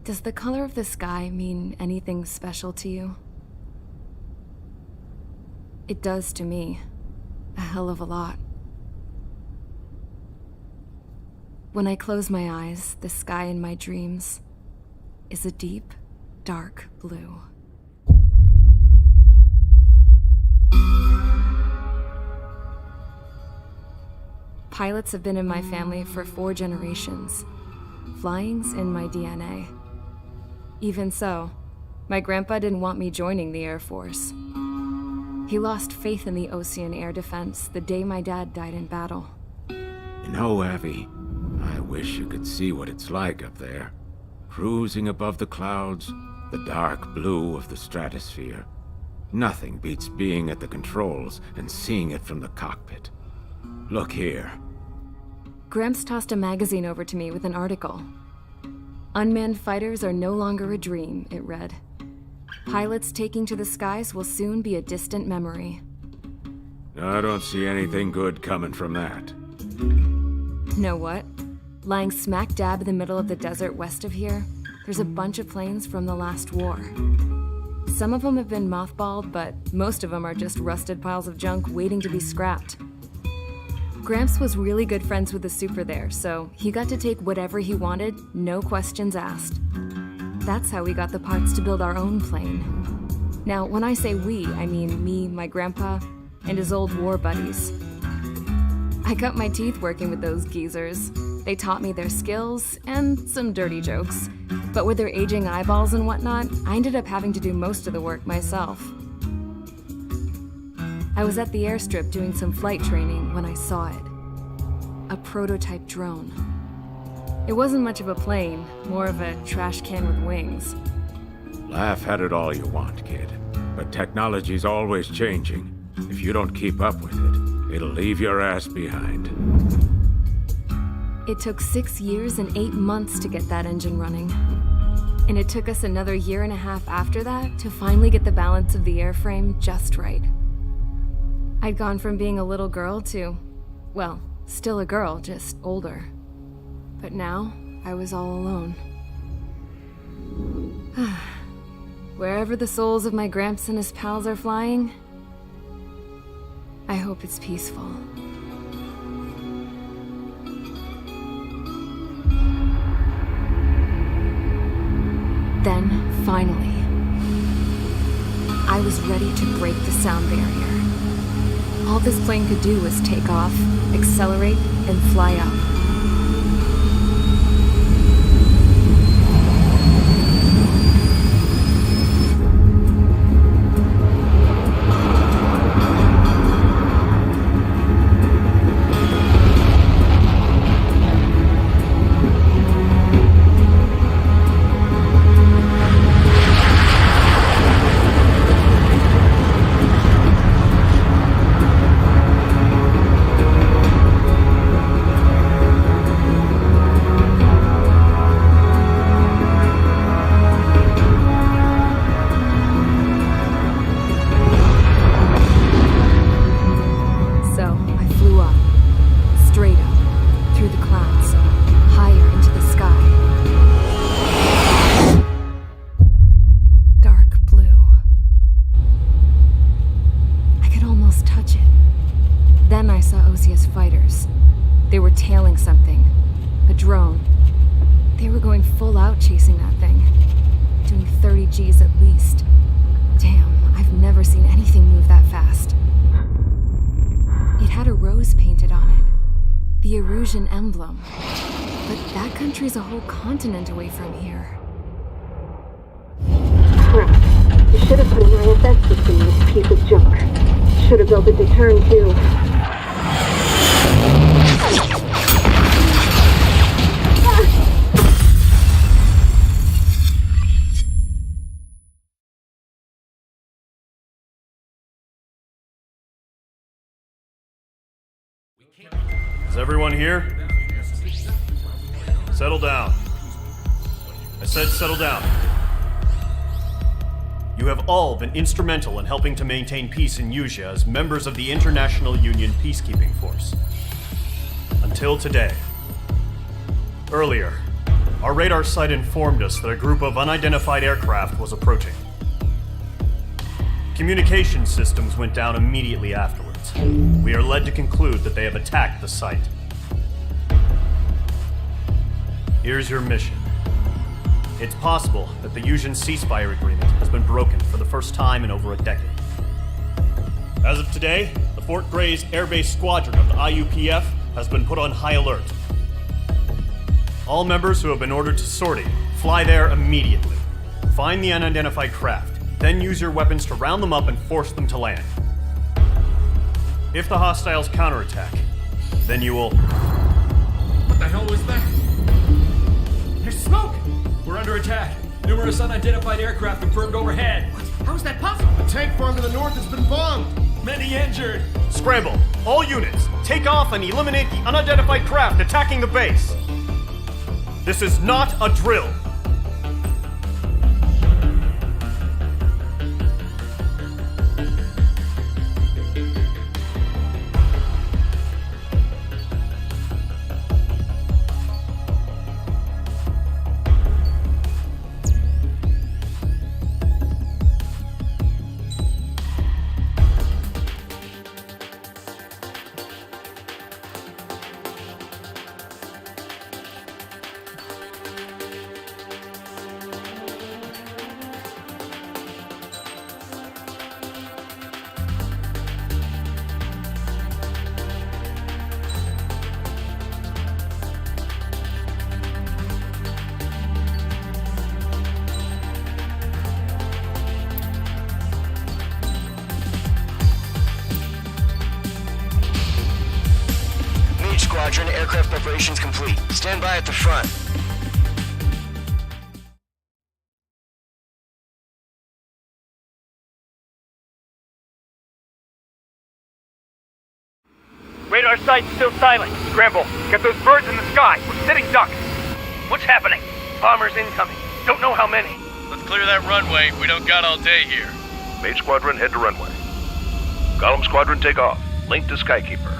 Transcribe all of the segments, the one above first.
Does the color of the sky mean anything special to you? It does to me. A hell of a lot. When I close my eyes, the sky in my dreams is a deep, dark blue. Pilots have been in my family for 4 generations. Flying's in my DNA. Even so, my grandpa didn't want me joining the Air Force. He lost faith in the ocean air defense the day my dad died in battle. You know, Abby, I wish you could see what it's like up there. Cruising above the clouds, the dark blue of the stratosphere. Nothing beats being at the controls and seeing it from the cockpit. Look here. Gramps tossed a magazine over to me with an article. Unmanned fighters are no longer a dream, it read. Pilots taking to the skies will soon be a distant memory. I don't see anything good coming from that. Know what? Lying smack dab in the middle of the desert west of here, there's a bunch of planes from the last war. Some of them have been mothballed, but most of them are just rusted piles of junk waiting to be scrapped. Gramps was really good friends with the super there, so he got to take whatever he wanted, no questions asked. That's how we got the parts to build our own plane. Now, when I say we, I mean me, my grandpa, and his old war buddies. I cut my teeth working with those geezers. They taught me their skills, and some dirty jokes. But with their aging eyeballs and whatnot, I ended up having to do most of the work myself. I was at the airstrip doing some flight training when I saw it. A prototype drone. It wasn't much of a plane, more of a trash can with wings. Laugh at it all you want, kid. But technology's always changing. If you don't keep up with it, it'll leave your ass behind. It took 6 years and 8 months to get that engine running. And it took us another 1.5 years after that to finally get the balance of the airframe just right. I'd gone from being a little girl to, well, still a girl, just older. But now, I was all alone. Wherever the souls of my Gramps and his pals are flying, I hope it's peaceful. Then, finally, I was ready to break the sound barrier. All this plane could do was take off, accelerate, and fly up. Fighters. They were tailing something. A drone. They were going full out chasing that thing. Doing 30 Gs at least. Damn, I've never seen anything move that fast. It had a rose painted on it. The Erusian emblem. But that country's a whole continent away from here. Crap. You should have put an ISS system in this piece of junk. Should have built a deterrent too. Is everyone here? Settle down. I said settle down. You have all been instrumental in helping to maintain peace in Usea as members of the International Union Peacekeeping Force. Until today. Earlier, Our radar site informed us that a group of unidentified aircraft was approaching. Communication systems went down immediately afterwards. We are led to conclude that they have attacked the site. Here's your mission. It's possible that the Yuuzhan ceasefire agreement has been broken for the first time in over a decade. As of today, the Fort Gray's Air Base Squadron of the IUPF has been put on high alert. All members who have been ordered to sortie, fly there immediately. Find the unidentified craft, then use your weapons to round them up and force them to land. If the hostiles counterattack, then you will... What the hell was that? There's smoke! We're under attack. Numerous unidentified aircraft confirmed overhead. What? How is that possible? The tank farm to the north has been bombed! Many injured. Scramble! All units, take off and eliminate the unidentified craft attacking the base! This is not a drill! Squadron, aircraft preparations complete. Stand by at the front. Radar site's still silent. Scramble. Get those birds in the sky. We're sitting ducks. What's happening? Bombers incoming. Don't know how many. Let's clear that runway. We don't got all day here. Mage Squadron, head to runway. Column Squadron, take off. Link to Skykeeper.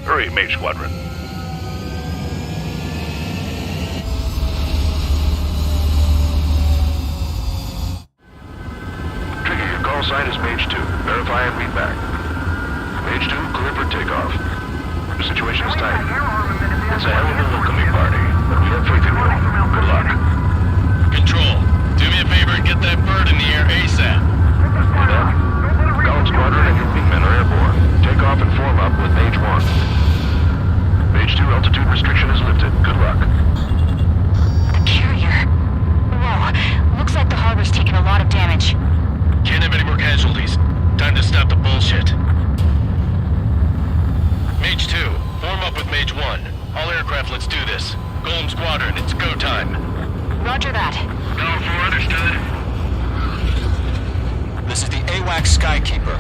Hurry, Mage Squadron. Trigger, your call sign is Mage 2. Verify and read back. Mage 2, clear for takeoff. The situation is tight. It's a hell of a welcoming party, but we have faith in you. Good luck. Control, do me a favor and get that bird in the air ASAP. Hear that? Column Squadron and your wingmen are airborne. Take off and form up with Mage 1. Mage 2, altitude restriction is lifted. Good luck. The carrier. Whoa, looks like the harbor's taken a lot of damage. Can't have any more casualties. Time to stop the bullshit. Mage 2, form up with Mage 1. All aircraft, let's do this. Golem Squadron, it's go time. Roger that. Go for understood. This is the AWAC Skykeeper.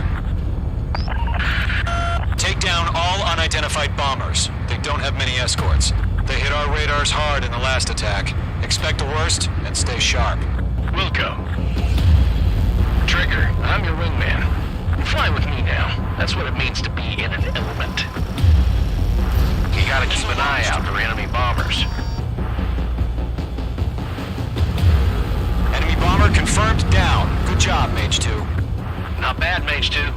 Take down all unidentified bombers. They don't have many escorts. They hit our radars hard in the last attack. Expect the worst and stay sharp. Wilco. Trigger, I'm your wingman. Fly with me now. That's what it means to be in an element. You gotta keep an eye out for enemy bombers. Enemy bomber confirmed down. Good job, Mage 2. Not bad, Mage 2.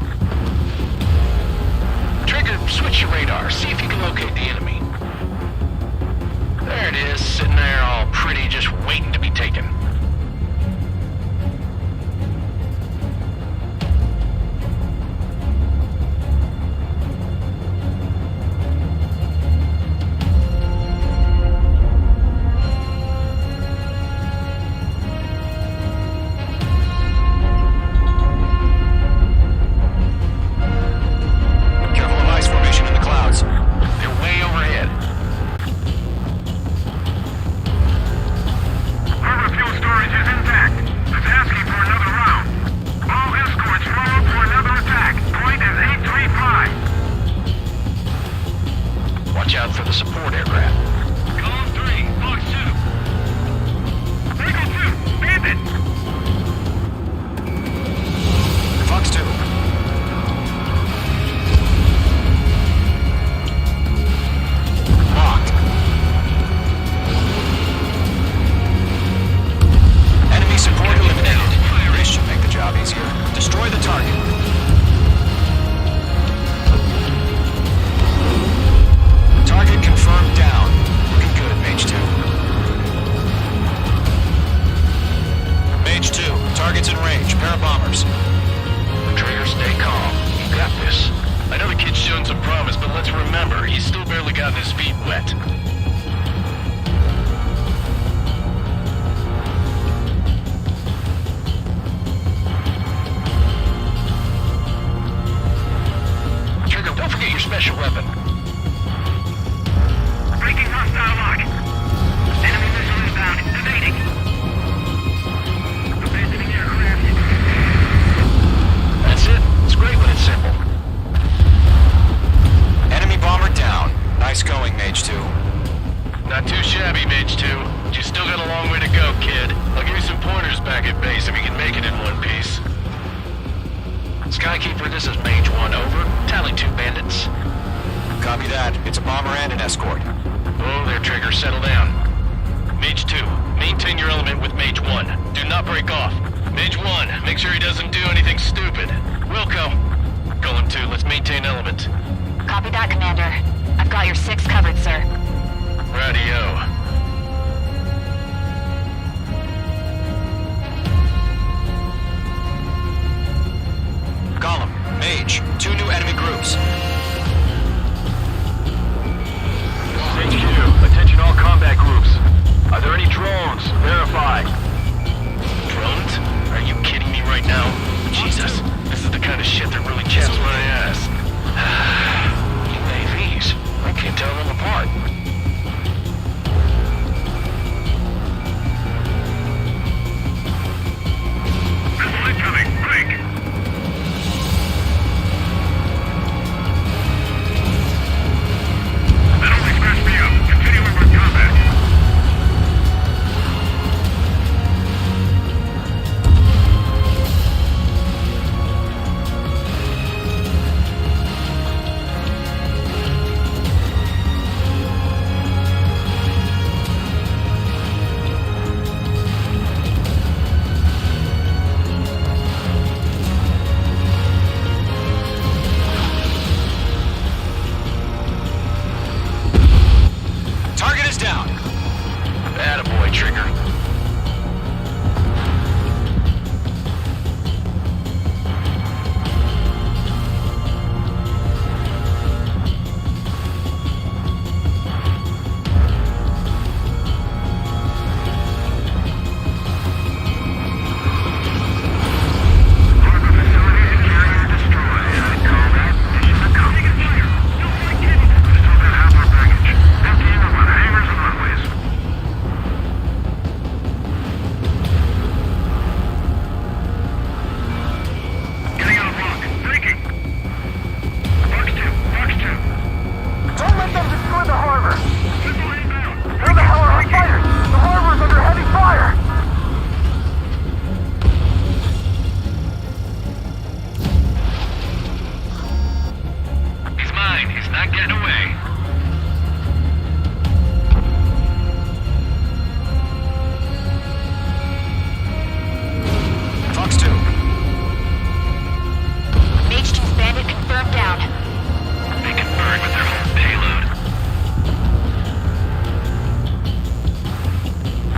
Trigger, switch your radar. See if you can locate the enemy. There it is, sitting there all pretty, just waiting to be taken. Fuel our bombers. Trigger, stay calm. You got this. I know the kid's shown some promise, but let's remember, he's still barely gotten his feet wet. Trigger, don't forget your special weapon. Breaking hostile lock. Enemy missile inbound. Evading. Abandoning aircraft. That's it. It's great when it's simple. Enemy bomber down. Nice going, Mage 2. Not too shabby, Mage 2. But you still got a long way to go, kid. I'll give you some pointers back at base if you can make it in one piece. Skykeeper, this is Mage 1, over. Tally 2 bandits. Copy that. It's a bomber and an escort. Oh, there, Trigger, settle down. Mage 2, maintain your element with Mage 1. Do not break off. Mage 1, make sure he doesn't do anything stupid. Wilco. Golem 2, let's maintain element. Copy that, Commander. I've got your 6 covered, sir. Radio. Golem, Mage, 2 new enemy groups. HQ, attention all combat groups. Are there any drones? Verify. Drones? Are you kidding me right now? Jesus, this is the kind of shit that really chaps my ass. UAVs? I can't tell them apart. Missile incoming. Break. That only smashed me up. Continuing with combat. Target is down. Attaboy, Trigger. Harbor facilities and carrier destroyed. I'd call that mission accomplished. Fire. No point getting. We still got half our baggage. Emptying them on hangars and runways. Getting out of block. Breaking. Box 2. Box 2. Don't let them destroy the harbor. Missile inbound. Where the hell are our fighters? The harbor's under heavy fire. He's mine. He's not getting away. Fox 2. Mage 2's bandit confirmed down. They can burn with their whole payload.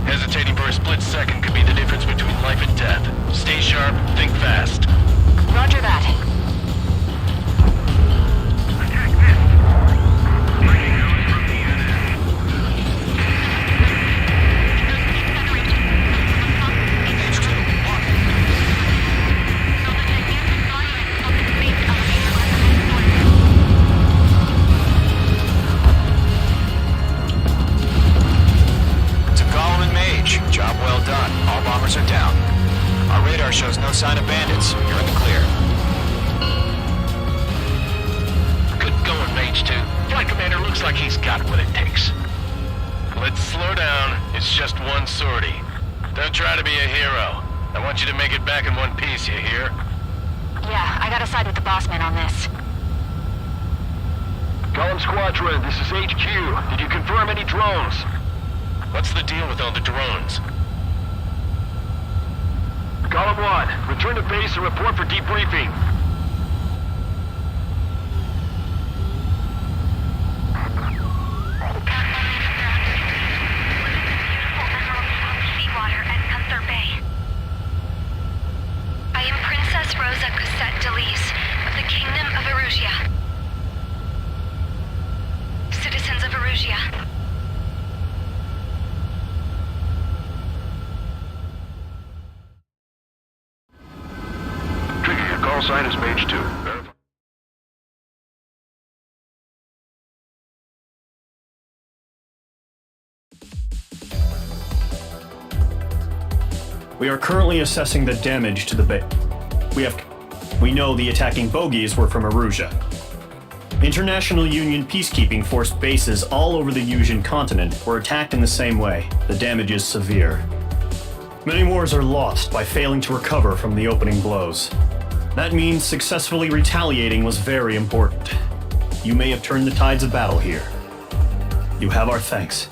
Hesitating for a split second could be the difference between life and death. Stay sharp, think fast. Roger that. Attack missed. Breaking news from the NS. Mage 2, walking. To Golem and Mage, job well done. All bombers are down. Our radar shows no sign of bandits. You're in the clear. Good going, Mage 2. Flight Commander looks like he's got what it takes. Let's slow down. It's just one sortie. Don't try to be a hero. I want you to make it back in one piece, you hear? Yeah, I gotta side with the boss man on this. Golem Squadron, this is HQ. Did you confirm any drones? What's the deal with all the drones? Golem 1, return to base and report for debriefing. Seawater at Gunther Bay. I am Princess Rosa Cosette Delise of the Kingdom of Erusia. Citizens of Erusia. Trigger, your call sign is Mage 2. Verify. We are currently assessing the damage to the base. We know the attacking bogies were from Erusia. International Union peacekeeping force bases all over the Yusian continent were attacked in the same way. The damage is severe. Many wars are lost by failing to recover from the opening blows. That means successfully retaliating was very important. You may have turned the tides of battle here. You have our thanks.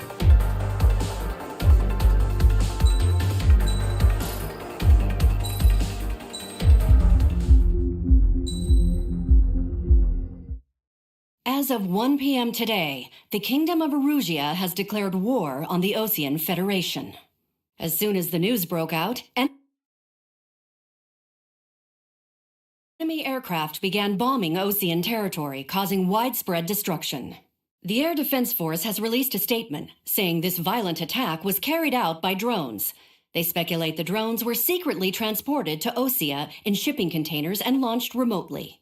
As of 1 p.m. today, the Kingdom of Erusia has declared war on the Osean Federation. As soon as the news broke out, enemy aircraft began bombing Osean territory, causing widespread destruction. The Air Defense Force has released a statement saying this violent attack was carried out by drones. They speculate the drones were secretly transported to Osea in shipping containers and launched remotely.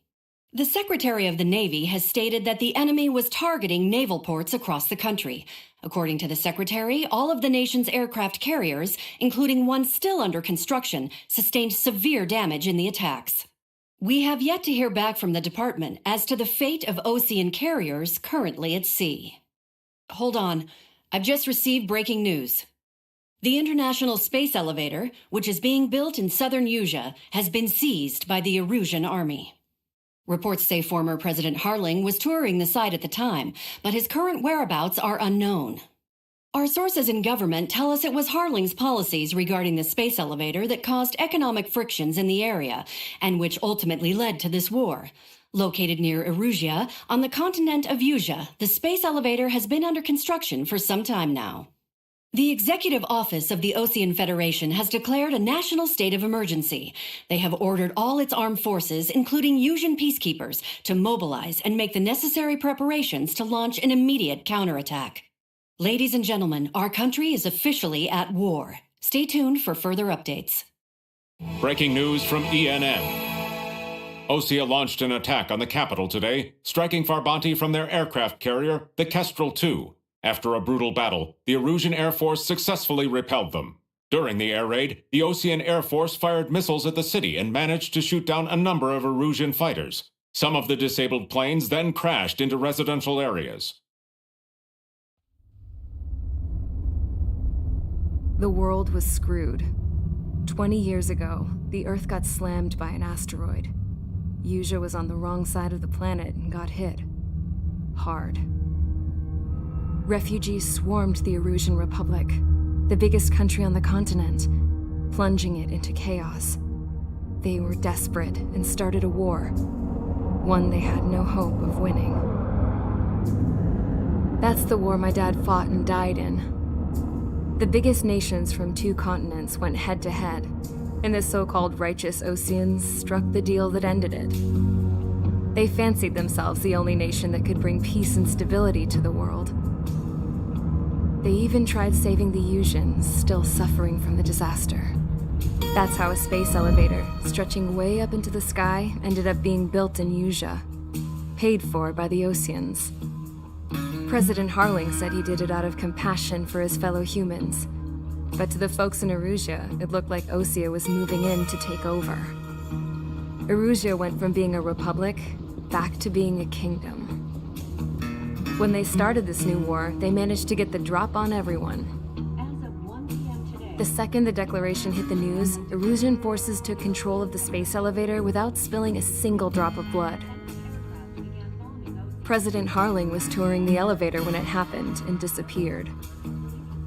The Secretary of the Navy has stated that the enemy was targeting naval ports across the country. According to the Secretary, all of the nation's aircraft carriers, including one still under construction, sustained severe damage in the attacks. We have yet to hear back from the department as to the fate of Osean carriers currently at sea. Hold on, I've just received breaking news. The International Space Elevator, which is being built in southern Yusia, has been seized by the Erusian army. Reports say former President Harling was touring the site at the time, but his current whereabouts are unknown. Our sources in government tell us it was Harling's policies regarding the space elevator that caused economic frictions in the area, and which ultimately led to this war. Located near Erusia, on the continent of Yusia, the space elevator has been under construction for some time now. The Executive Office of the Osean Federation has declared a national state of emergency. They have ordered all its armed forces, including Yusian peacekeepers, to mobilize and make the necessary preparations to launch an immediate counterattack. Ladies and gentlemen, our country is officially at war. Stay tuned for further updates. Breaking news from ENN. Osea launched an attack on the capital today, striking Farbanti from their aircraft carrier, the Kestrel II. After a brutal battle, the Erusian Air Force successfully repelled them. During the air raid, the Osean Air Force fired missiles at the city and managed to shoot down a number of Erusian fighters. Some of the disabled planes then crashed into residential areas. The world was screwed. 20 years ago, the Earth got slammed by an asteroid. Yusia was on the wrong side of the planet and got hit. Hard. Refugees swarmed the Erusian Republic, the biggest country on the continent, plunging it into chaos. They were desperate and started a war, one they had no hope of winning. That's the war my dad fought and died in. The biggest nations from 2 continents went head-to-head, and the so-called righteous Oseans struck the deal that ended it. They fancied themselves the only nation that could bring peace and stability to the world. They even tried saving the Yusians, still suffering from the disaster. That's how a space elevator, stretching way up into the sky, ended up being built in Yusia, paid for by the Oseans. President Harling said he did it out of compassion for his fellow humans. But to the folks in Erusia, it looked like Osea was moving in to take over. Erusia went from being a republic back to being a kingdom. When they started this new war, they managed to get the drop on everyone. As of 1 p.m. today, The second the declaration hit the news, Erusian forces took control of the space elevator without spilling a single drop of blood. President Harling was touring the elevator when it happened and disappeared.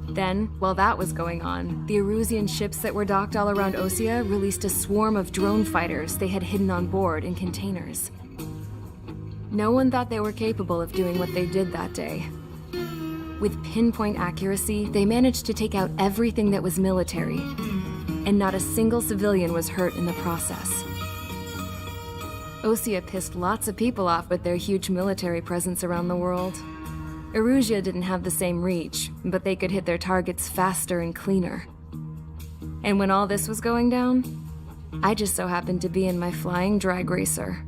Then, while that was going on, the Erusian ships that were docked all around Osea released a swarm of drone fighters they had hidden on board in containers. No one thought they were capable of doing what they did that day. With pinpoint accuracy, they managed to take out everything that was military, and not a single civilian was hurt in the process. Osea pissed lots of people off with their huge military presence around the world. Erusia didn't have the same reach, but they could hit their targets faster and cleaner. And when all this was going down, I just so happened to be in my flying drag racer.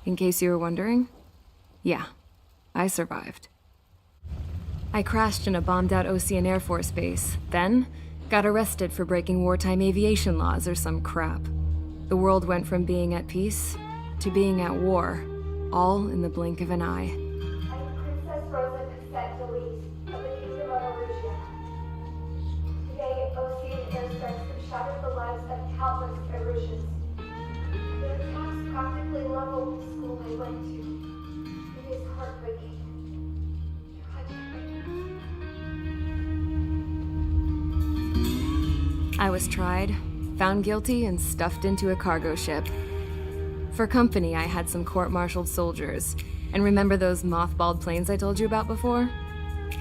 In case you were wondering, yeah, I survived. I crashed in a bombed-out Osean Air Force base, then got arrested for breaking wartime aviation laws or some crap. The world went from being at peace to being at war, all in the blink of an eye. I am Princess Rosa Cassette Delise of the Kingdom of Erusia. Today, Osean airstrikes have shattered the lives of countless Erusians. The attacks practically leveled the school I went to. It is heartbreaking. I was tried, found guilty, and stuffed into a cargo ship. For company, I had some court-martialed soldiers. And remember those mothballed planes I told you about before?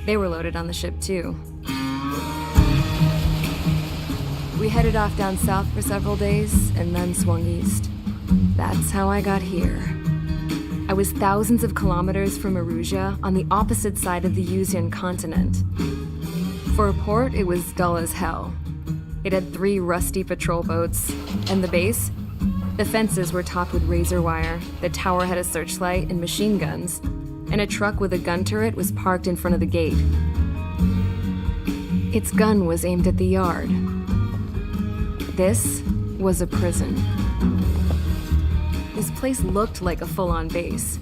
They were loaded on the ship, too. We headed off down south for several days, and then swung east. That's how I got here. I was thousands of kilometers from Erusia, on the opposite side of the Yuzian continent. For a port, it was dull as hell. It had 3 rusty patrol boats, and the base? The fences were topped with razor wire, the tower had a searchlight and machine guns, and a truck with a gun turret was parked in front of the gate. Its gun was aimed at the yard. This was a prison. This place looked like a full-on base,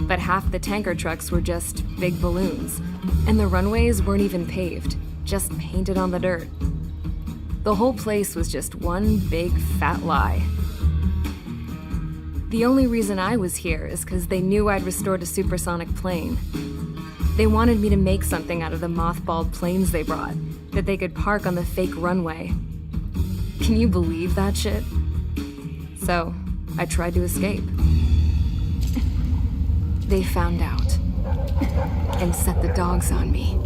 but half the tanker trucks were just big balloons, and the runways weren't even paved, just painted on the dirt. The whole place was just one big fat lie. The only reason I was here is because they knew I'd restored a supersonic plane. They wanted me to make something out of the mothballed planes they brought, that they could park on the fake runway. Can you believe that shit? So, I tried to escape. They found out, and set the dogs on me.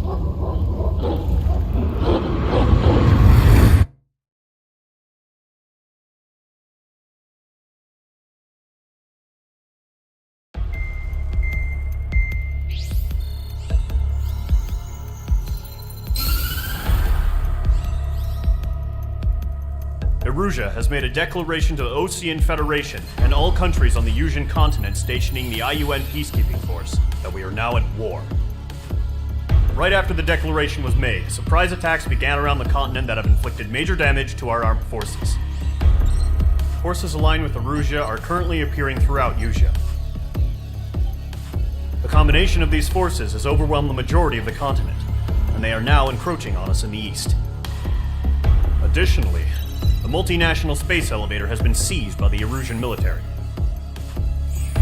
Erusia has made a declaration to the Osean Federation and all countries on the Yuzian continent stationing the IUN peacekeeping force that we are now at war. Right after the declaration was made, surprise attacks began around the continent that have inflicted major damage to our armed forces. Forces aligned with Erusia are currently appearing throughout Yusia. The combination of these forces has overwhelmed the majority of the continent, and they are now encroaching on us in the east. Additionally, the multinational space elevator has been seized by the Erusian military.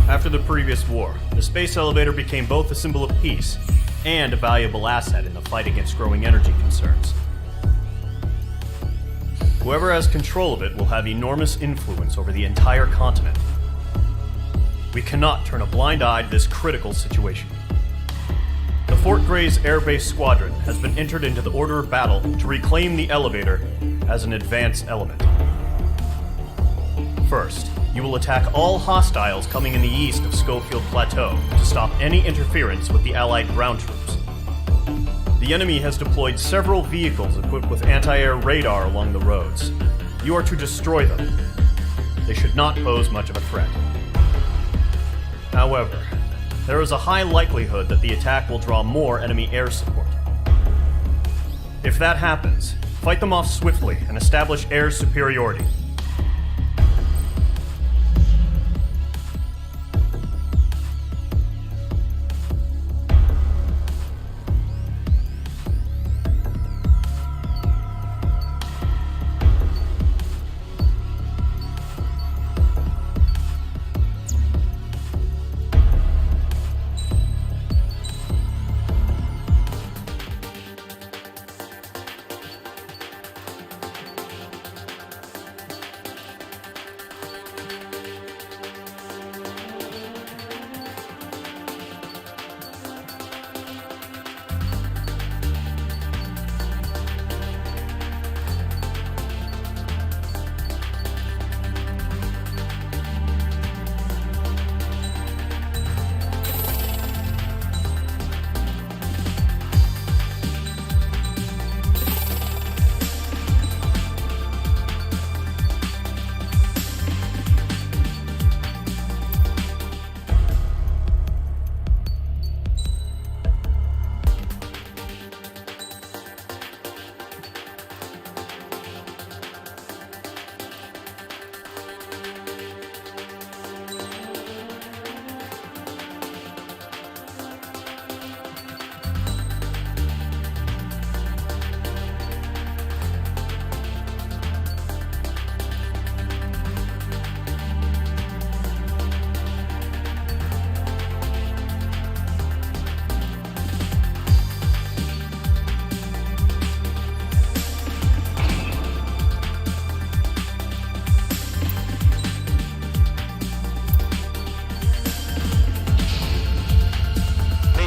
After the previous war, the space elevator became both a symbol of peace and a valuable asset in the fight against growing energy concerns. Whoever has control of it will have enormous influence over the entire continent. We cannot turn a blind eye to this critical situation. The Fort Gray's Air Base Squadron has been entered into the order of battle to reclaim the elevator as an advance element. First, you will attack all hostiles coming in the east of Schofield Plateau to stop any interference with the Allied ground troops. The enemy has deployed several vehicles equipped with anti-air radar along the roads. You are to destroy them. They should not pose much of a threat. However, there is a high likelihood that the attack will draw more enemy air support. If that happens, fight them off swiftly and establish air superiority.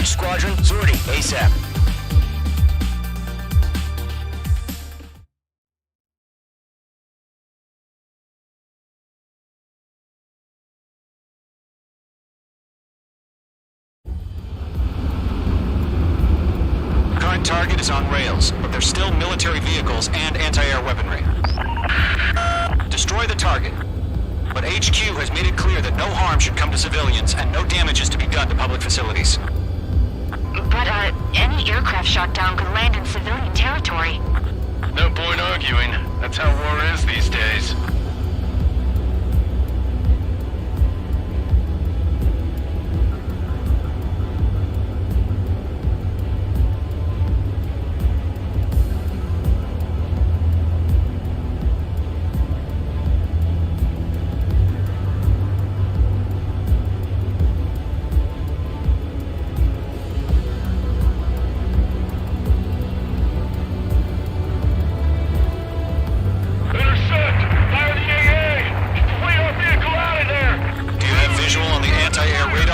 squadron, sortie, ASAP. Current target is on rails, but there's still military vehicles and anti-air weaponry. Destroy the target. But HQ has made it clear that no harm should come to civilians and no damage is to be done to public facilities. But, any aircraft shot down could land in civilian territory. No point arguing. That's how war is these days.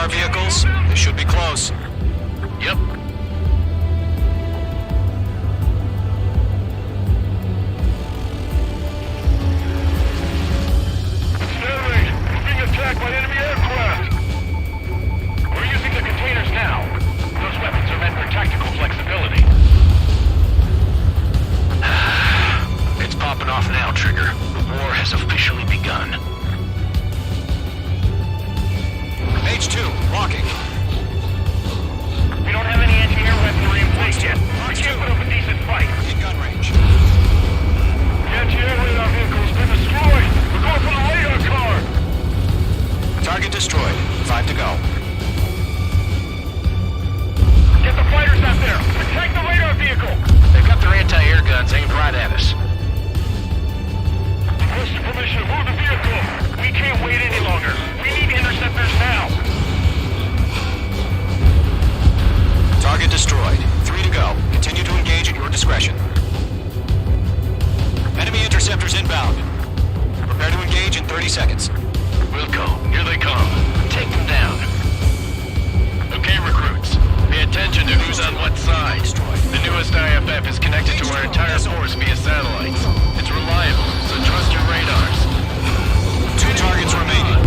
Vehicles? They should be close. Yep. Stanley, we're being attacked by enemy aircraft. We're using the containers now. Those weapons are meant for tactical flexibility. It's popping off now, Trigger. The war has officially begun. H2, locking. We don't have any anti-air weaponry in place yet. We can't put up a decent fight. In gun range. The anti-air radar vehicle's been destroyed. We're going for the radar car. Target destroyed. 5 to go. Get the fighters out there. Attack the radar vehicle. They've got their anti-air guns aimed right at us. Requesting permission to move the vehicle. We can't wait any longer. We need interceptors now. Target destroyed. 3 to go. Continue to engage at your discretion. Enemy interceptors inbound. Prepare to engage in 30 seconds. We'll go. Here they come. Take them down. Okay, recruits. Pay attention to who's on what side. The newest IFF is connected to our entire force via satellites. It's reliable, so trust your radars. 2 targets remaining.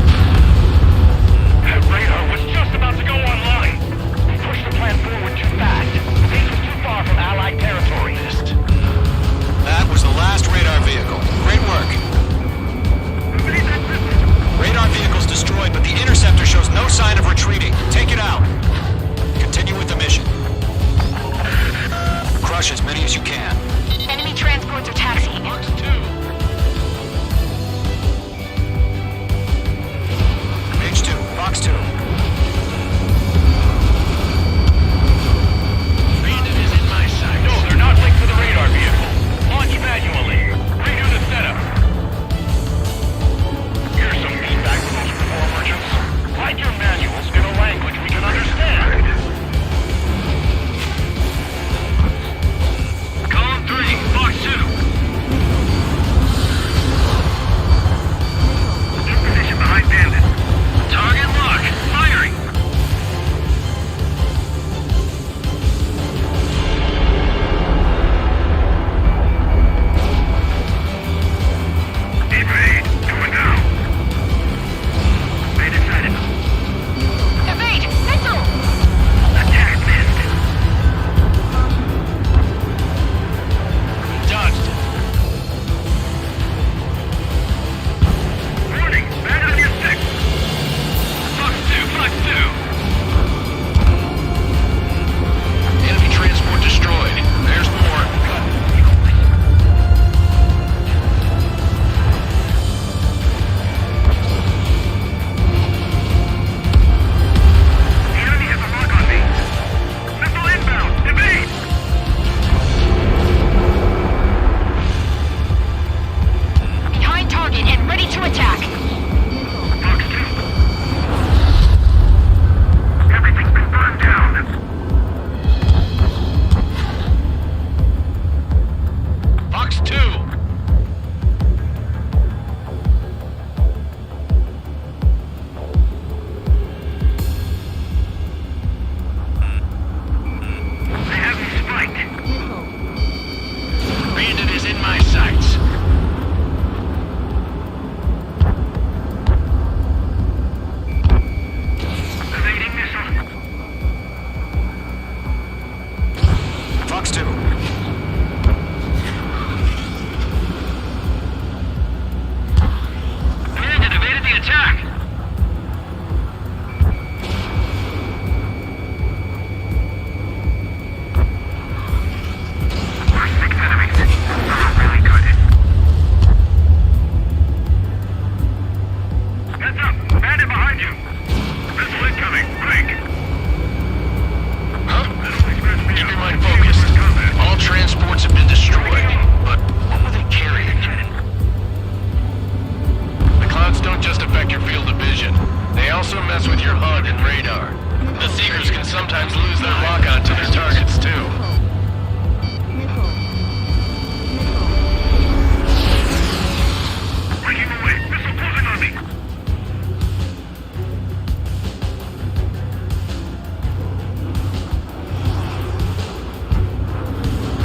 mess with your HUD and radar. The Seekers can sometimes lose their lock-on to their targets, too. Breaking away! Missile closing on me!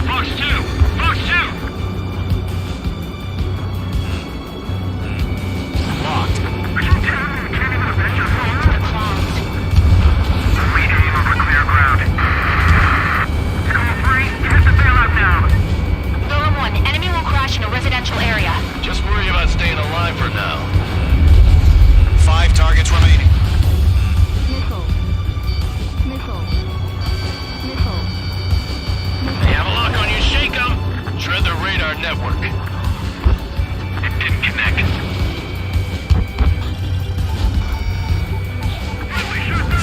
Fox 2! Fox 2! Locked. Are you telling me you can't even avenge your home? Regain over clear ground. Skull 3, hit the bailout now. Golem 1, enemy will crash in a residential area. Just worry about staying alive for now. 5 targets remaining. They have a lock on you, shake them! Shred their radar network. It didn't connect.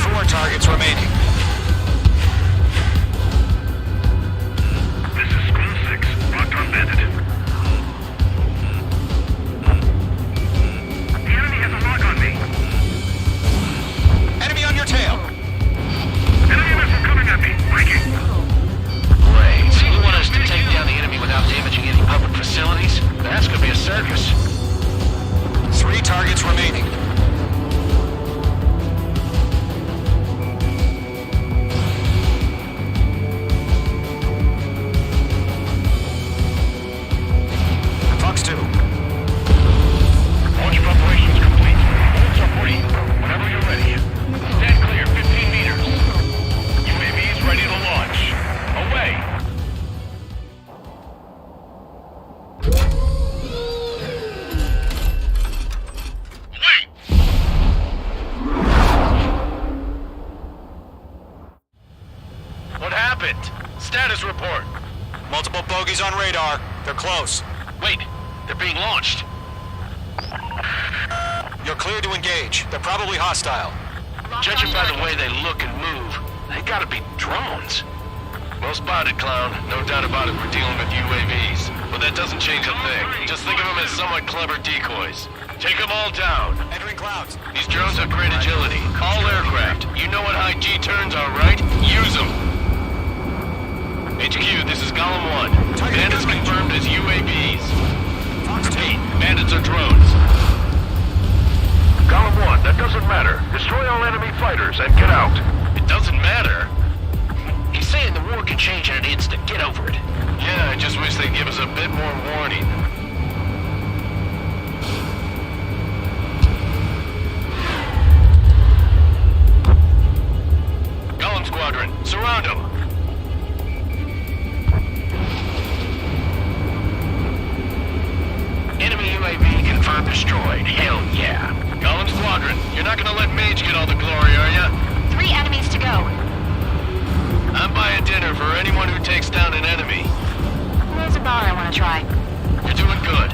4 targets remaining. This is Skull 6, locked on bandit. The enemy has a lock on me. Enemy on your tail. Enemy missile coming at me. Breaking. Great. You want us to take down the enemy without damaging any public facilities? That's gonna be a circus. 3 targets remaining. Fox 2. Launch preparations complete. Hold submarine. Whenever you're ready. Stand clear, 15 meters. UAVs ready to launch. Away. Wait! What happened? Status report. Multiple bogeys on radar. They're close. Wait, they're being launched. You're clear to engage. They're probably hostile. Judging by the way they look and move, they gotta be drones. Well spotted, clown. No doubt about it, we're dealing with UAVs. But that doesn't change a thing. Just think of them as somewhat clever decoys. Take them all down. Entering clouds. These drones have great agility. All aircraft. You know what high G turns are, right? Use them. HQ, this is Golem 1. Bandits confirmed as UAVs. Repeat, bandits are drones. Golem 1, that doesn't matter. Destroy all enemy fighters and get out. It doesn't matter. He's saying the war can change in an instant. Get over it. Yeah, I just wish they'd give us a bit more warning. Golem Squadron, surround them. Enemy UAV confirmed destroyed. Hell yeah. Golem Squadron, you're not gonna let Mage get all the glory, are ya? 3 enemies to go. I'm buying dinner for anyone who takes down an enemy. There's a bar I want to try. You're doing good.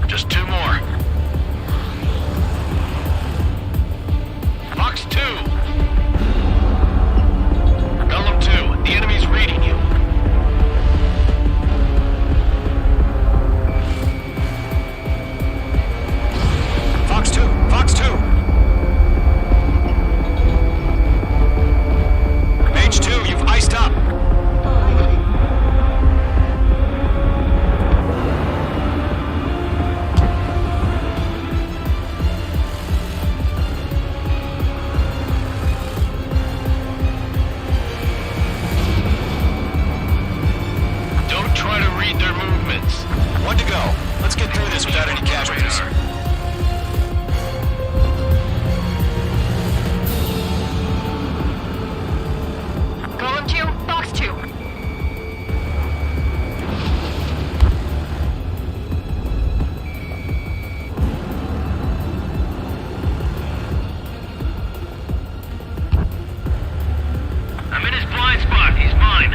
Just 2 more. Fox 2. Golem 2, the enemy's reading you. Fox 2. Fox 2. Mage 2, you've iced up. Don't try to read their movements. 1 to go. Let's get through this without any casualties. Golem 2, Fox 2. I'm in his blind spot. He's mine.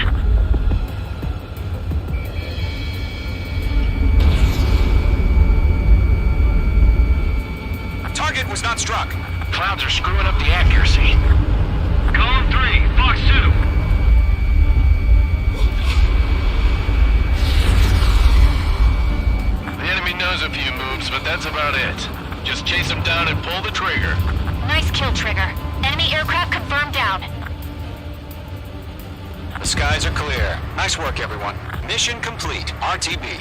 Target was not struck. Clouds are screwing up the accuracy. Golem 3, Fox 2. The enemy knows a few moves, but that's about it. Just chase him down and pull the trigger. Nice kill, Trigger. Enemy aircraft confirmed down. The skies are clear. Nice work, everyone. Mission complete. RTB.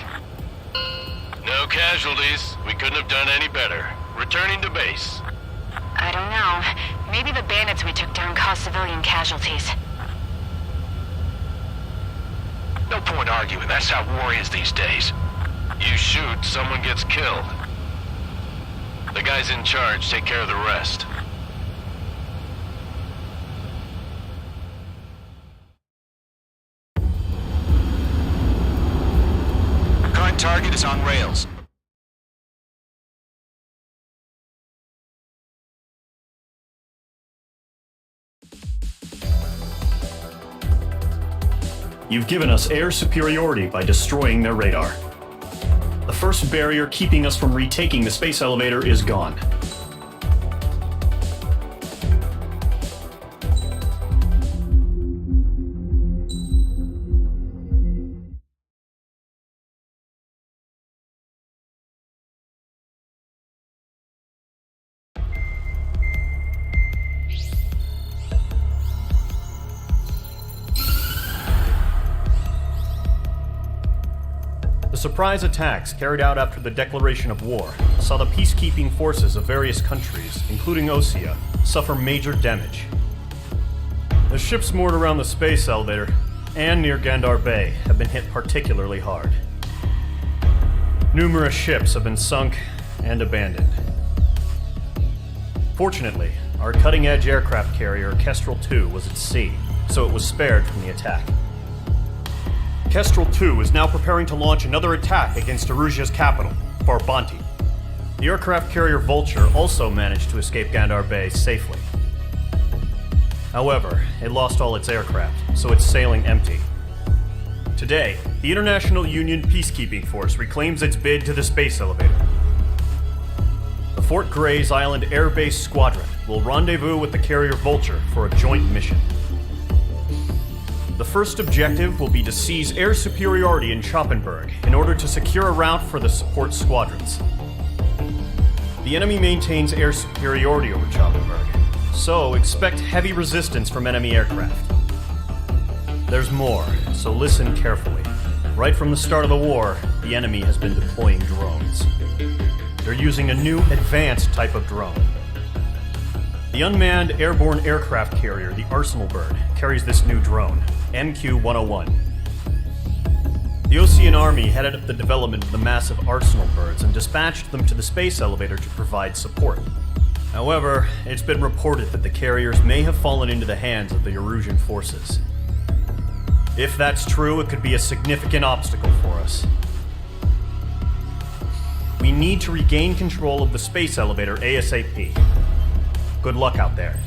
No casualties. We couldn't have done any better. Returning to base. I don't know. Maybe the bandits we took down caused civilian casualties. No point arguing. That's how war is these days. You shoot, someone gets killed. The guys in charge take care of the rest. Current target is on rails. You've given us air superiority by destroying their radar. The first barrier keeping us from retaking the space elevator is gone. The surprise attacks carried out after the declaration of war saw the peacekeeping forces of various countries, including Osea, suffer major damage. The ships moored around the space elevator and near Gandar Bay have been hit particularly hard. Numerous ships have been sunk and abandoned. Fortunately, our cutting-edge aircraft carrier Kestrel II was at sea, so it was spared from the attack. Kestrel II is now preparing to launch another attack against Erusia's capital, Farbanti. The aircraft carrier Vulture also managed to escape Gandar Bay safely. However, it lost all its aircraft, so it's sailing empty. Today, the International Union Peacekeeping Force reclaims its bid to the space elevator. The Fort Grays Island Air Base Squadron will rendezvous with the carrier Vulture for a joint mission. The first objective will be to seize air superiority in Schoppenberg in order to secure a route for the support squadrons. The enemy maintains air superiority over Schoppenberg, so expect heavy resistance from enemy aircraft. There's more, so listen carefully. Right from the start of the war, the enemy has been deploying drones. They're using a new advanced type of drone. The unmanned airborne aircraft carrier, the Arsenal Bird, carries this new drone, MQ-101. The Osean Army headed up the development of the massive Arsenal Birds and dispatched them to the space elevator to provide support. However, it's been reported that the carriers may have fallen into the hands of the Erusian forces. If that's true, it could be a significant obstacle for us. We need to regain control of the space elevator ASAP. Good luck out there.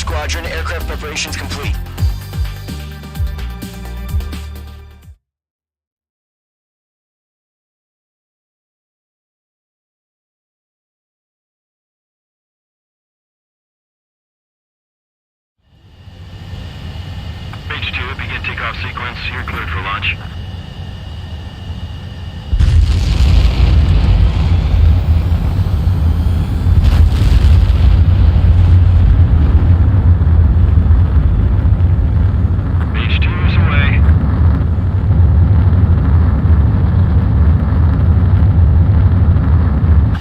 Squadron, aircraft preparations complete. H2, begin takeoff sequence. You're cleared for launch. H2 is away.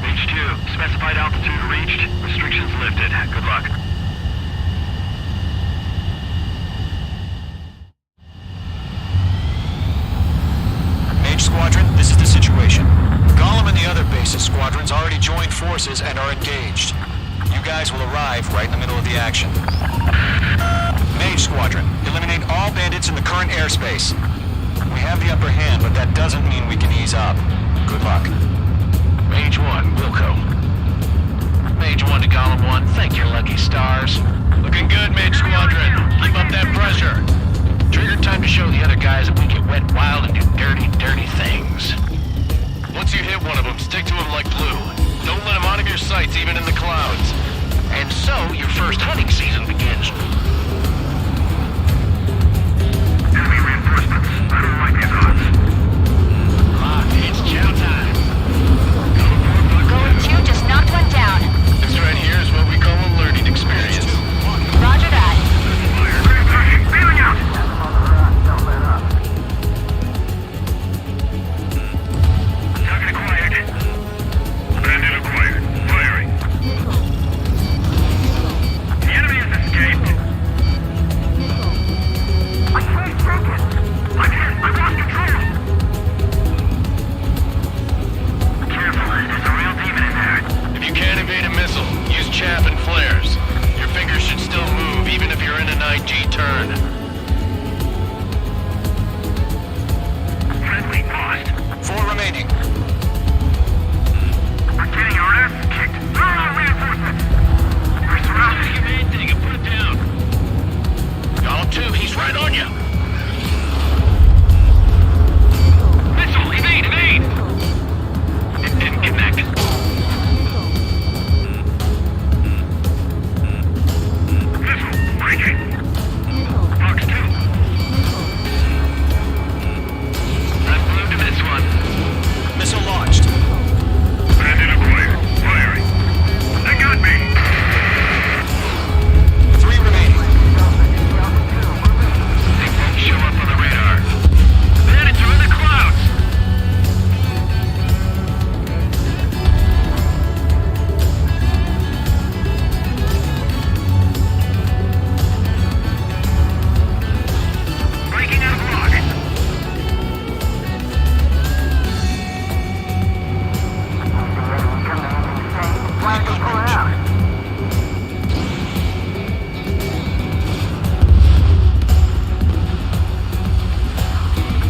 H2, specified altitude reached. Restrictions lifted. Good luck. Squadron, this is the situation. Gollum and the other bases squadrons already joined forces and are engaged. You guys will arrive right in the middle of the action. Mage Squadron, eliminate all bandits in the current airspace. We have the upper hand, but that doesn't mean we can ease up. Good luck. Mage 1, Wilco. Mage 1 to Gollum 1, thank your lucky stars. Looking good, Mage Squadron. Keep up that pressure. Trigger time to show the other guys that we get wet wild and do dirty, dirty things. Once you hit one of them, stick to him like glue. Don't let him out of your sights, even in the clouds. And so, your first hunting season begins. Enemy reinforcements. I don't like these odds. It's chow time. Going 2 just knocked one down. This right here is what we call a learning experience. Roger that. Feeling out! Target acquired. Bandit acquired. Firing. The enemy has escaped. I can't take it. I'm hit. I lost control. Careful. There's a real demon in there. If you can't evade a missile, use chaff and flares. Your fingers should still move, even if you're in an IG turn. Friendly lost. 4 remaining. We're getting our ass kicked. Throw out reinforcements. We're surrounded. Your main thing and put it down. Gollum 2, he's right on you. Missile, evade, evade! It didn't connect. Missile, breaching. Fox 2. I'm glued to this one. Missile launched. Bandit acquired. Firing. They got me. 3 remaining. They won't show up on the radar. Bandits are in the clouds. Breaking out of lock.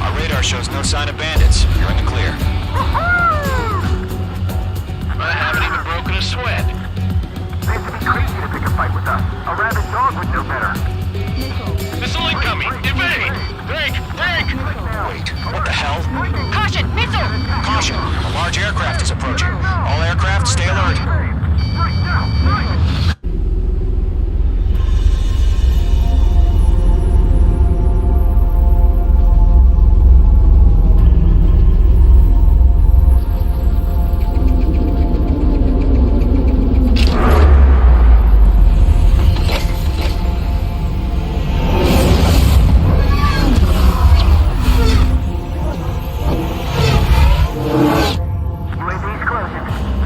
Our radar shows no sign of bandits. You're in the clear. I haven't even broken a sweat. They have to be crazy to pick a fight with us. A rabid dog would know better. Missile incoming! Evade! Break! Break! Wait, what the hell? Caution, missile! Caution! A large aircraft is approaching. All aircraft, stay alert. Right now! Right!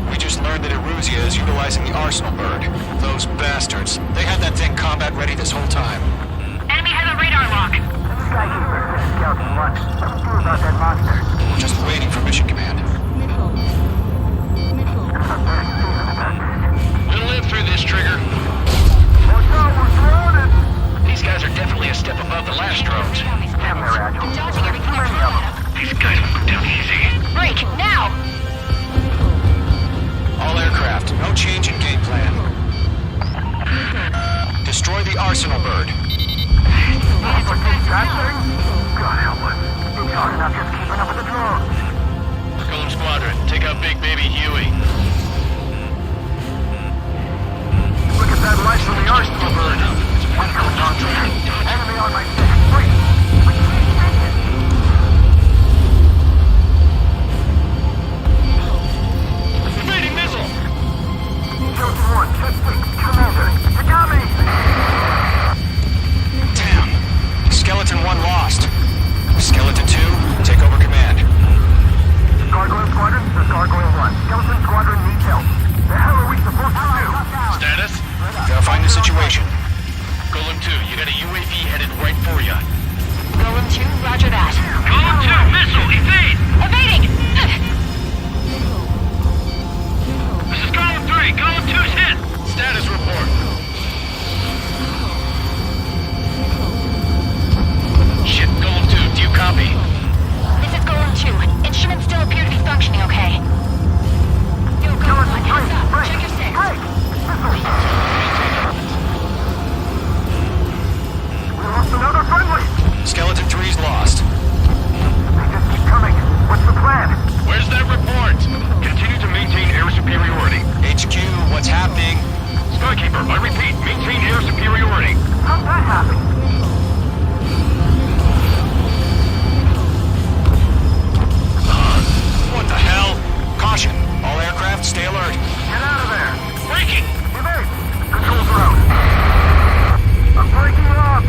We just learned that Eruzia is utilizing the Arsenal bird. Those bastards. They had that thing combat ready this whole time. Enemy has a radar lock. Skykeeper, this is Scout 1. What do we do about that monster? We're just waiting for mission command. We'll live through this, Trigger. Watch out, we're surrounded! These guys are definitely a step above the last drones. Damn, they're agile. Dodging every Too many of them. These guys will go down easy. Break, now! All aircraft, no change in game plan. Destroy Destroy the arsenal bird. That thing? God help us. It's hard enough just keeping up with the drones. Golem Squadron, take out Big Baby Huey. Look at that light from the arsenal bird. What's going on there? Enemy on my stick. Wait. We can't make it. Evading missile! Chosen 1, check 6, Commander. Tagami! Damn. Skeleton 1 lost. Skeleton 2, take over command. Gargoyle Squadron, this is Gargoyle 1. Skeleton Squadron needs help. The hell are we supposed to do? Status? Verifying the situation. Golem 2, you got a UAV headed right for you. Golem 2, roger that. Golem 2, missile, evade! Evading! This is Golem 3, Golem 2's hit! Status report. Shit, Golem 2, do you copy? This is Golem 2. Instruments still appear to be functioning okay. Yo, Golem 1, heads up. Check your six. We lost another friendly! Skeleton 3's lost. They just keep coming. What's the plan? Where's that report? Continue to maintain air superiority. HQ, what's happening? Skykeeper, I repeat, maintain air superiority. How'd that happen? What the hell? Caution. All aircraft, stay alert. Get out of there! Breaking! Evade! Controls are out. I'm breaking up!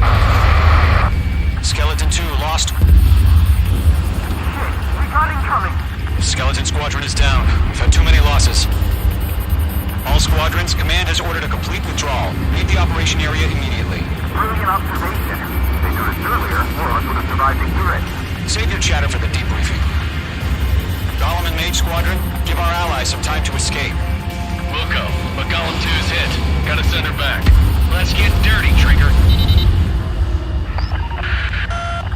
Skeleton 2 lost. Shit, we got incoming! Skeleton Squadron is down. We've had too many losses. All squadrons, command has ordered a complete withdrawal. Leave the operation area immediately. Brilliant observation. They knew this earlier, or else would have survived to hear it. Save your chatter for the debriefing. Golem and Mage Squadron, give our allies some time to escape. We'll go, but Golem 2's hit. Gotta send her back. Let's get dirty, Trigger.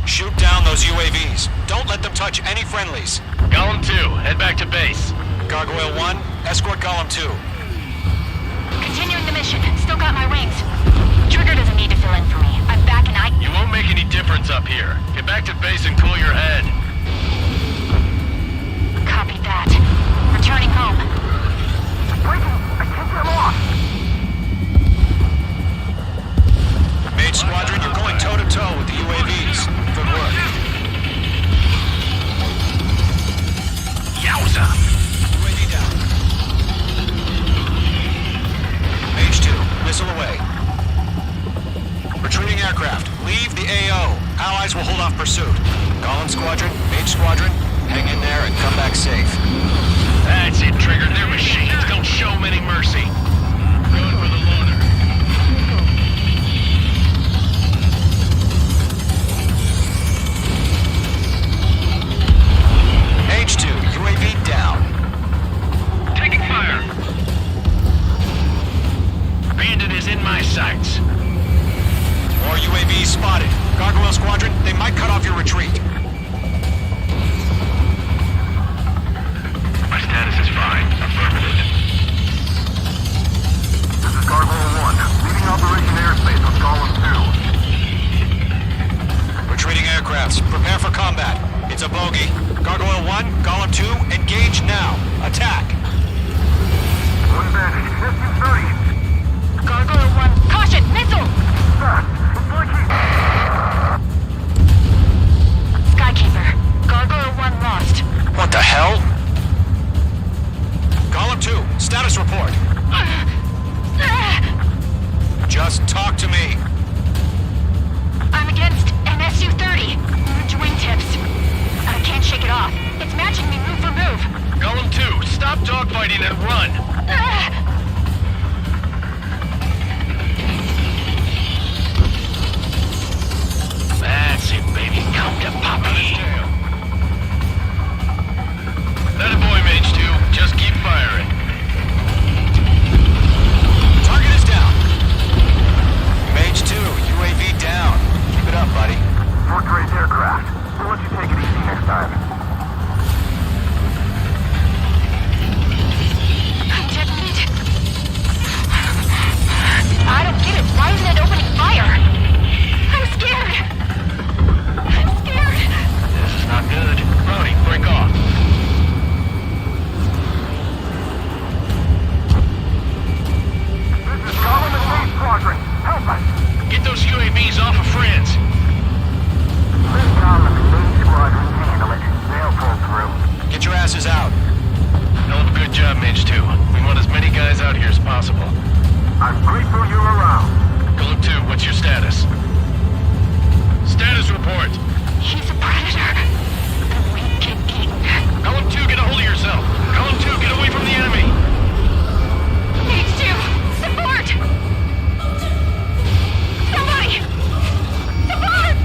Shoot down those UAVs. Don't let them touch any friendlies. Golem 2, head back to base. Gargoyle 1, escort Golem 2. Continuing the mission. Still got my wings. Trigger doesn't need to fill in for me. I'm back and You won't make any difference up here. Get back to base and cool your head. Copy that. Returning home. Breaking! I can't get lost! Mage Squadron, you're going toe-to-toe with the UAVs. Good work. Yowza! UAV down. Mage 2, missile away. Retreating aircraft, leave the AO. Allies will hold off pursuit. Golem Squadron, Mage Squadron, hang in there and come back safe. That's it, Trigger. They're machines. Don't show them any mercy. Going for the loner. H2, UAV down. Taking fire. Bandit is in my sights. More UAVs spotted. Gargoyle Squadron, they might cut off your retreat. My status is fine. Affirmative. This is Gargoyle 1, leading Operation Airspace with Golem 2. Retreating aircrafts, prepare for combat. It's a bogey. Gargoyle 1, Golem 2, engage now. Attack. One bandit, distance 30. Gargoyle 1, caution! Missile! Fast! It's like he... Skykeeper. Gargoyle 1 lost. What the hell? Golem 2, status report. Just talk to me. I'm against MSU-30. Wingtips. I can't shake it off. It's matching me move for move. Golem 2, stop dogfighting and run. those UAVs off of friends. Let Column and main squadron handle it. They'll pull through. Get your asses out. Hell of a good job, Mage 2. We want as many guys out here as possible. I'm grateful you're around. Golem 2, what's your status? Status report. He's a predator. We can eat. Golem 2, get a hold of yourself. Golem 2, get away from the enemy. Mage 2, support! Somebody! Support!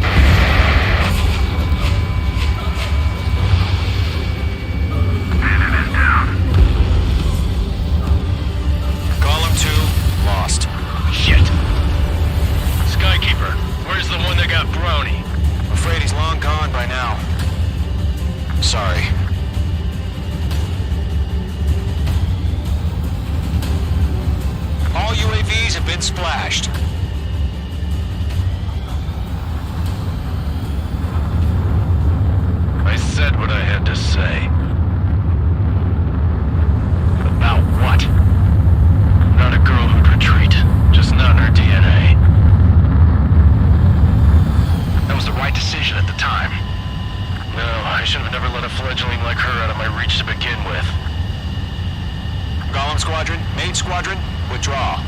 Enemy down. Column 2, lost. Shit. Skykeeper, where's the one that got brownie? Afraid he's long gone by now. Sorry. All UAVs have been splashed. I said what I had to say. About what? Not a girl who'd retreat. Just not in her DNA. That was the right decision at the time. No, I should have never let a fledgling like her out of my reach to begin with. Golem Squadron, Main Squadron, withdraw.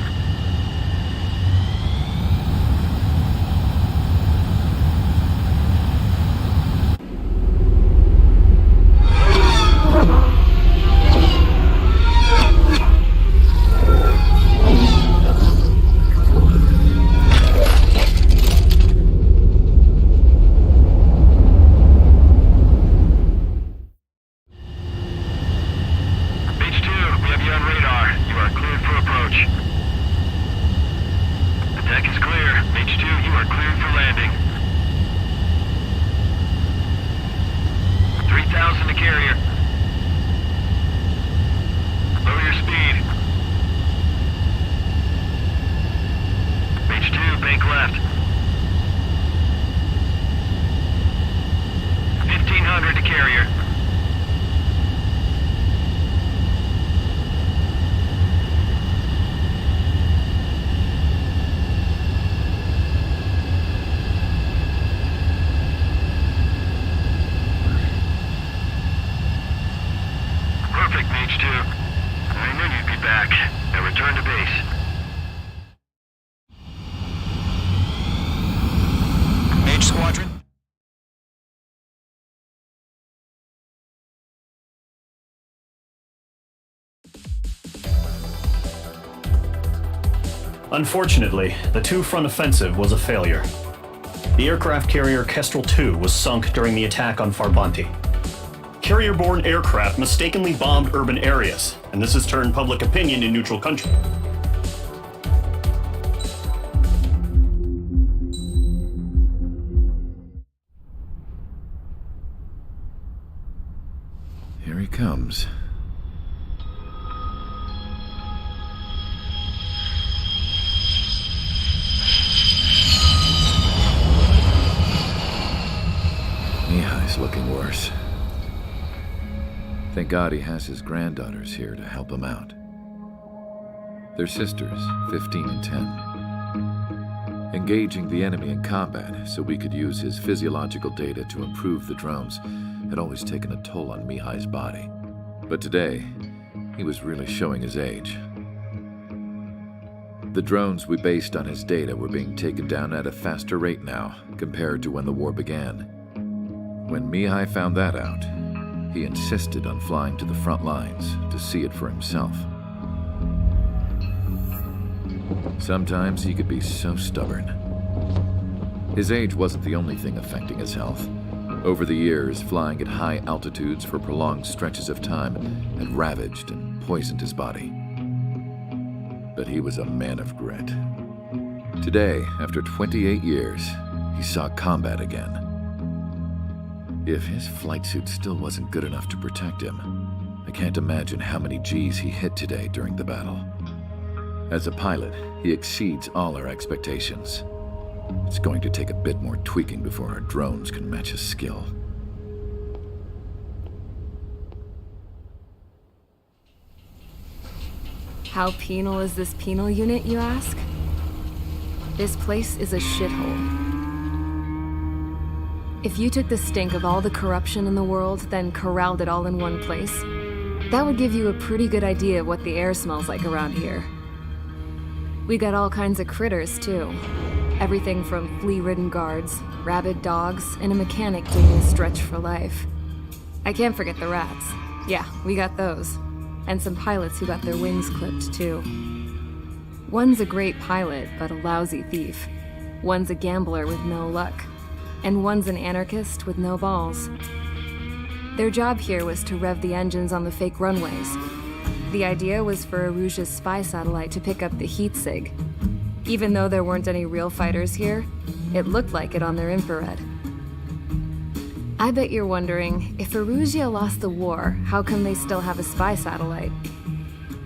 Mage 2, we have you on radar. You are cleared for approach. The deck is clear. Mage 2, you are cleared for landing. 3,000 to carrier. Lower your speed. Mage 2, bank left. 1,500 to carrier. Perfect, Mage 2. I knew you'd be back. Now return to base. Mage Squadron, Unfortunately, the two-front offensive was a failure. The aircraft carrier Kestrel 2 was sunk during the attack on Farbanti. Carrier-borne aircraft mistakenly bombed urban areas, and this has turned public opinion in neutral country. Here he comes. Mihai's looking worse. Thank God he has his granddaughters here to help him out. They're sisters, 15 and 10. Engaging the enemy in combat so we could use his physiological data to improve the drones had always taken a toll on Mihai's body. But today, he was really showing his age. The drones we based on his data were being taken down at a faster rate now compared to when the war began. When Mihai found that out, he insisted on flying to the front lines to see it for himself. Sometimes he could be so stubborn. His age wasn't the only thing affecting his health. Over the years, flying at high altitudes for prolonged stretches of time had ravaged and poisoned his body. But he was a man of grit. Today, after 28 years, he saw combat again. If his flight suit still wasn't good enough to protect him, I can't imagine how many G's he hit today during the battle. As a pilot, he exceeds all our expectations. It's going to take a bit more tweaking before our drones can match his skill. How penal is this penal unit, you ask? This place is a shithole. If you took the stink of all the corruption in the world, then corralled it all in one place, that would give you a pretty good idea of what the air smells like around here. We got all kinds of critters, too. Everything from flea-ridden guards, rabid dogs, and a mechanic doing a stretch for life. I can't forget the rats. Yeah, we got those. And some pilots who got their wings clipped, too. One's a great pilot, but a lousy thief. One's a gambler with no luck. And one's an anarchist with no balls. Their job here was to rev the engines on the fake runways. The idea was for Erusia's spy satellite to pick up the heat sig. Even though there weren't any real fighters here, it looked like it on their infrared. I bet you're wondering, if Erusia lost the war, how come they still have a spy satellite?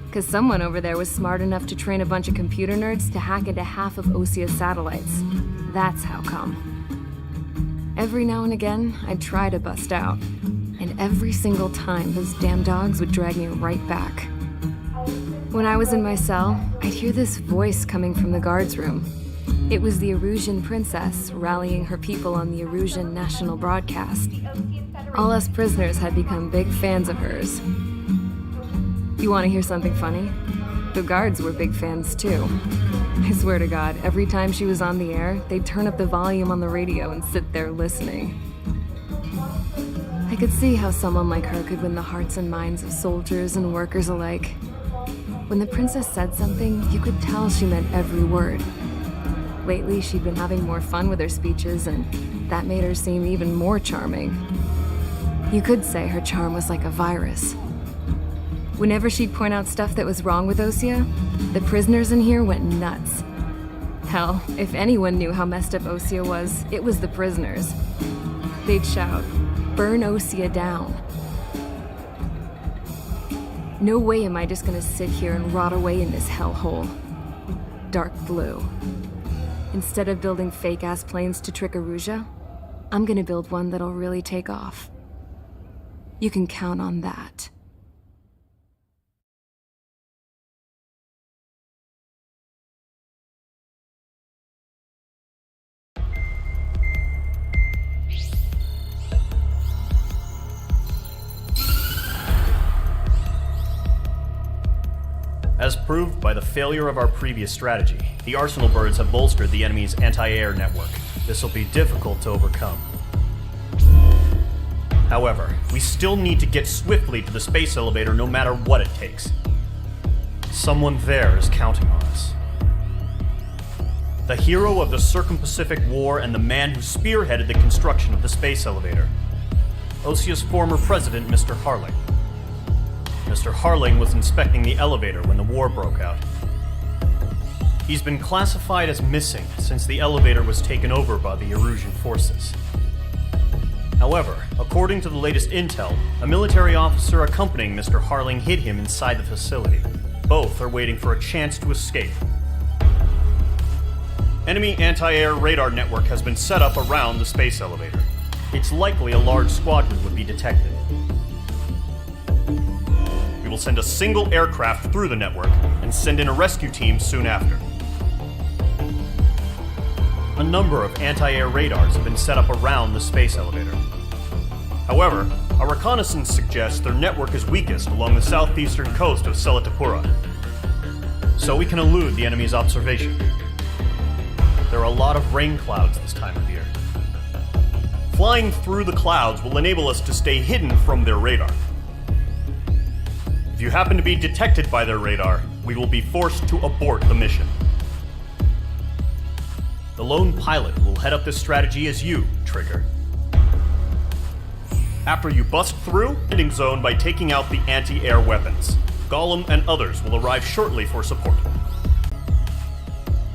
Because someone over there was smart enough to train a bunch of computer nerds to hack into half of Osia's satellites. That's how come. Every now and again, I'd try to bust out. And every single time, those damn dogs would drag me right back. When I was in my cell, I'd hear this voice coming from the guards room. It was the Erusian princess rallying her people on the Erusian national broadcast. All us prisoners had become big fans of hers. You want to hear something funny? The guards were big fans too. I swear to God, every time she was on the air, they'd turn up the volume on the radio and sit there listening. I could see how someone like her could win the hearts and minds of soldiers and workers alike. When the princess said something, you could tell she meant every word. Lately, she'd been having more fun with her speeches, and that made her seem even more charming. You could say her charm was like a virus. Whenever she'd point out stuff that was wrong with Osia, the prisoners in here went nuts. Hell, if anyone knew how messed up Osia was, it was the prisoners. They'd shout, "Burn Osia down." No way am I just gonna sit here and rot away in this hellhole. Dark blue. Instead of building fake-ass planes to trick Erusia, I'm gonna build one that'll really take off. You can count on that. As proved by the failure of our previous strategy, the Arsenal birds have bolstered the enemy's anti-air network. This will be difficult to overcome. However, we still need to get swiftly to the space elevator no matter what it takes. Someone there is counting on us. The hero of the Circum-Pacific War and the man who spearheaded the construction of the space elevator. Osia's former president, Mr. Harling. Mr. Harling was inspecting the elevator when the war broke out. He's been classified as missing since the elevator was taken over by the Erusian forces. However, according to the latest intel, a military officer accompanying Mr. Harling hid him inside the facility. Both are waiting for a chance to escape. Enemy anti-air radar network has been set up around the space elevator. It's likely a large squadron would be detected. We will send a single aircraft through the network and send in a rescue team soon after. A number of anti-air radars have been set up around the space elevator. However, our reconnaissance suggests their network is weakest along the southeastern coast of Selatapura, so we can elude the enemy's observation. There are a lot of rain clouds this time of year. Flying through the clouds will enable us to stay hidden from their radar. If you happen to be detected by their radar, we will be forced to abort the mission. The lone pilot who will head up this strategy is you, Trigger. After you bust through, landing zone by taking out the anti-air weapons. Gollum and others will arrive shortly for support.